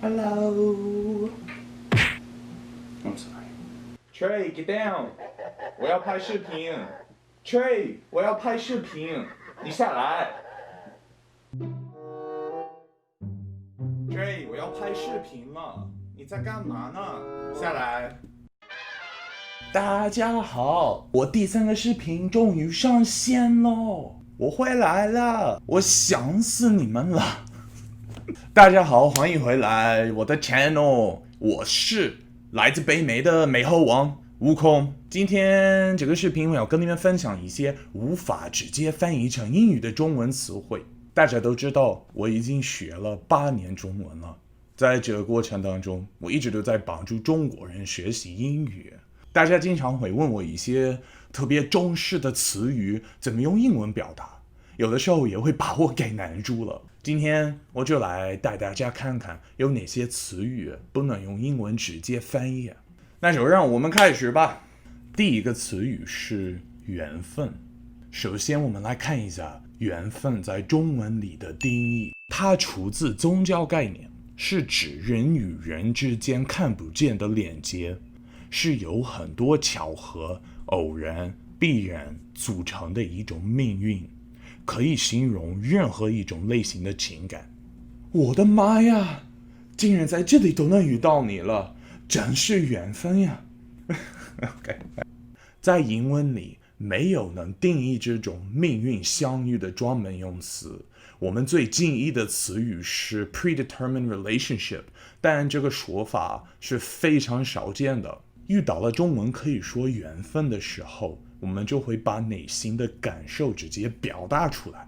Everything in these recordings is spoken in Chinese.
Hello. I'm sorry. Trey, get down. 我要拍视频。Trey， 我要拍视频，你下来。Trey， 我要拍视频了，你在干嘛呢？下来。大家好，我第3个视频终于上线喽！我回来了，我想死你们了。大家好，欢迎回来我的 channel， 我是来自北美的美猴王悟空。今天这个视频我要跟你们分享一些无法直接翻译成英语的中文词汇。大家都知道我已经学了8年中文了，在这个过程当中我一直都在帮助中国人学习英语。大家经常会问我一些特别中式的词语怎么用英文表达，有的时候也会把我给难住了。今天我就来带大家看看有哪些词语不能用英文直接翻译。那就让我们开始吧。第一个词语是缘分。首先我们来看一下缘分在中文里的定义。它出自宗教概念，是指人与人之间看不见的连接，是由很多巧合、偶然、必然组成的一种命运，可以形容任何一种类型的情感。我的妈呀，竟然在这里都能遇到你了，真是缘分呀。okay. 在英文里没有能定义这种命运相遇的专门用词，我们最近义的词语是 predetermined relationship， 但这个说法是非常少见的。遇到了中文可以说缘分的时候，我们就会把内心的感受直接表达出来。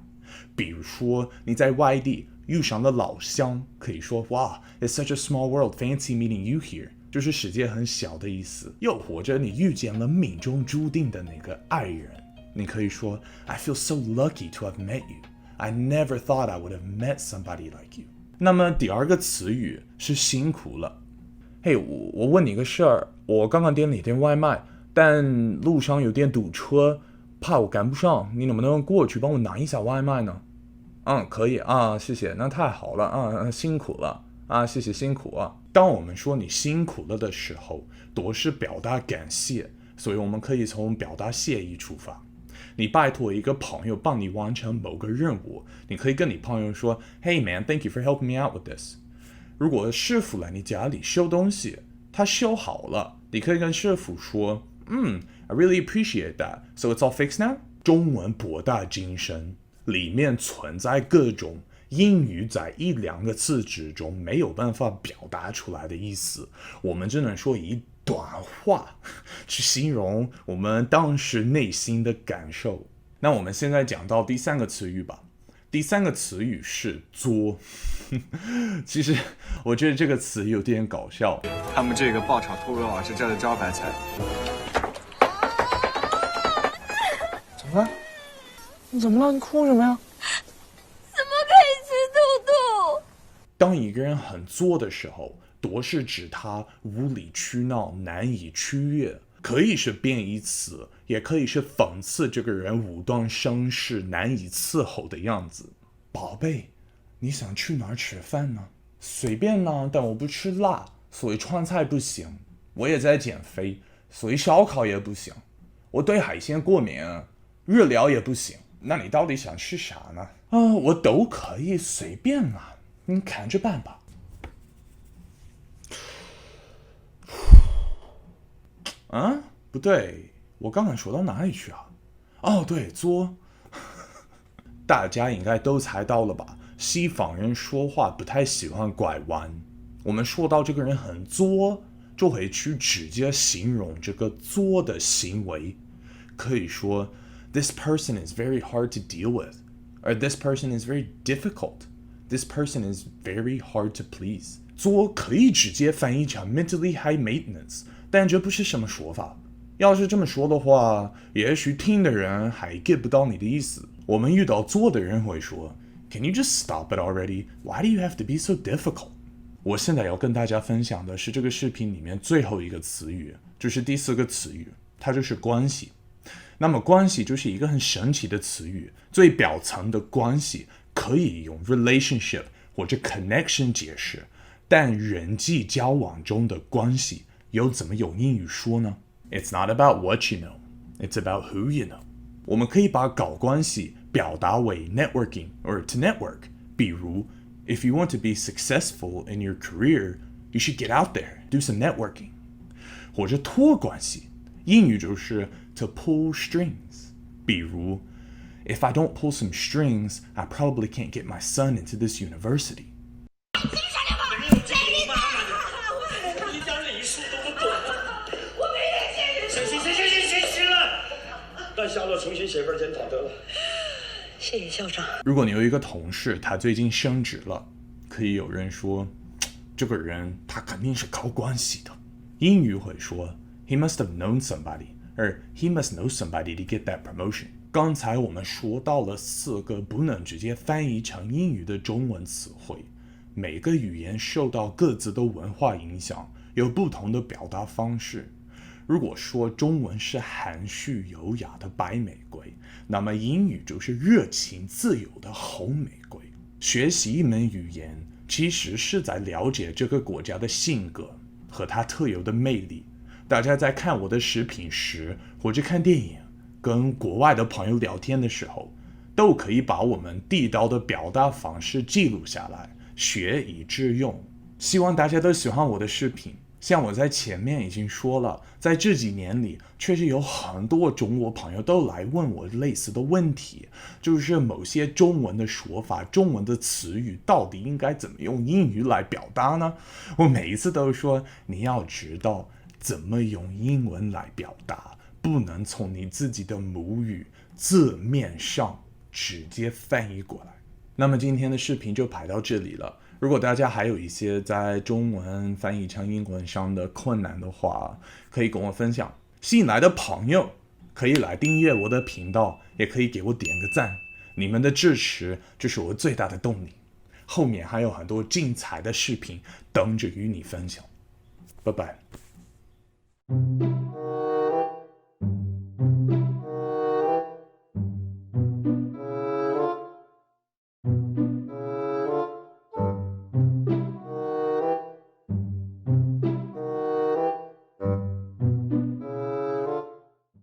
比如说你在外地遇上了老乡，可以说哇 It's such a small world, fancy meeting you here， 就是世界很小的意思。又或者你遇见了命中注定的那个爱人，你可以说 I feel so lucky to have met you, I never thought I would have met somebody like you。 那么第二个词语是辛苦了。嘿，我问你个事儿，我刚刚点了一点外卖，但路上有点堵车，怕我赶不上，你能不能过去帮我拿一下外卖呢？可以啊，谢谢，那太好了啊，辛苦了啊，谢谢，辛苦啊。当我们说你辛苦了的时候，多是表达感谢，所以我们可以从表达谢意出发。你拜托一个朋友帮你完成某个任务，你可以跟你朋友说 Hey man, thank you for helping me out with this。如果师傅来你家里修东西，他修好了，你可以跟师傅说I really appreciate that, so it's all fixed now。 中文博大精深，里面存在各种英语在1-2个字之中没有办法表达出来的意思，我们只能说以短话去形容我们当时内心的感受。那我们现在讲到第3个词语吧。第3个词语是作。其实我觉得这个词有点搞笑。他们这个爆炒兔肉啊是这儿的招牌菜。怎么了？你怎么了？你哭什么呀？怎么可以吃兔兔？当一个人很作的时候，多是指他无理取闹，难以取悦，可以是贬义词，也可以是讽刺这个人武断生事，难以伺候的样子。宝贝，你想去哪儿吃饭呢？随便呢，但我不吃辣，所以川菜不行。我也在减肥，所以烧烤也不行。我对海鲜过敏，日料也不行。那你到底想吃啥呢？我都可以，随便啦，你看着办吧。不对，我刚才说到哪里去啊？对，作。大家应该都猜到了吧？西方人说话不太喜欢拐弯。我们说到这个人很作，就会去直接形容这个作的行为。可以说 This person is very hard to deal with, or This person is very difficult. This person is very hard to please. 作可以直接翻译成 mentally high maintenance， 但这不是什么说法。要是这么说的话，也许听的人还 get 不到你的意思。我们遇到作的人会说 Can you just stop it already? Why do you have to be so difficult? 我现在要跟大家分享的是这个视频里面最后一个词语，就是第4个词语，它就是关系。那么关系就是一个很神奇的词语，最表层的关系可以用 relationship 或者 connection 解释，但人际交往中的关系又怎么用英语说呢？ It's not about what you know, it's about who you know。 我们可以把搞关系表达为 networking or to network， 比如 If you want to be successful in your career, you should get out there, do some networking。 或者托关系，英语就是 to pull strings， 比如 If I don't pull some strings, I probably can't get my son into this university。 一点礼数都不懂。我没人见人。行了，让夏洛重新写份检讨得了。谢谢校长。如果你有一个同事，他最近升职了，可以有人说，这个人他肯定是靠关系的。英语会说 He must have known somebody， 而 He must know somebody to get that promotion。 刚才我们说到了4个不能直接翻译成英语的中文词汇，每个语言受到各自的文化影响，有不同的表达方式。如果说中文是含蓄优雅的白玫瑰，那么英语就是热情自由的红玫瑰。学习一门语言其实是在了解这个国家的性格和它特有的魅力。大家在看我的视频时，或者看电影，跟国外的朋友聊天的时候，都可以把我们地道的表达方式记录下来，学以致用。希望大家都喜欢我的视频。像我在前面已经说了，在这几年里确实有很多中国朋友都来问我类似的问题，就是某些中文的说法，中文的词语到底应该怎么用英语来表达呢？我每一次都说，你要知道怎么用英文来表达，不能从你自己的母语字面上直接翻译过来。那么今天的视频就拍到这里了。如果大家还有一些在中文翻译成英文上的困难的话，可以跟我分享。新来的朋友可以来订阅我的频道，也可以给我点个赞，你们的支持就是我最大的动力。后面还有很多精彩的视频等着与你分享，拜拜。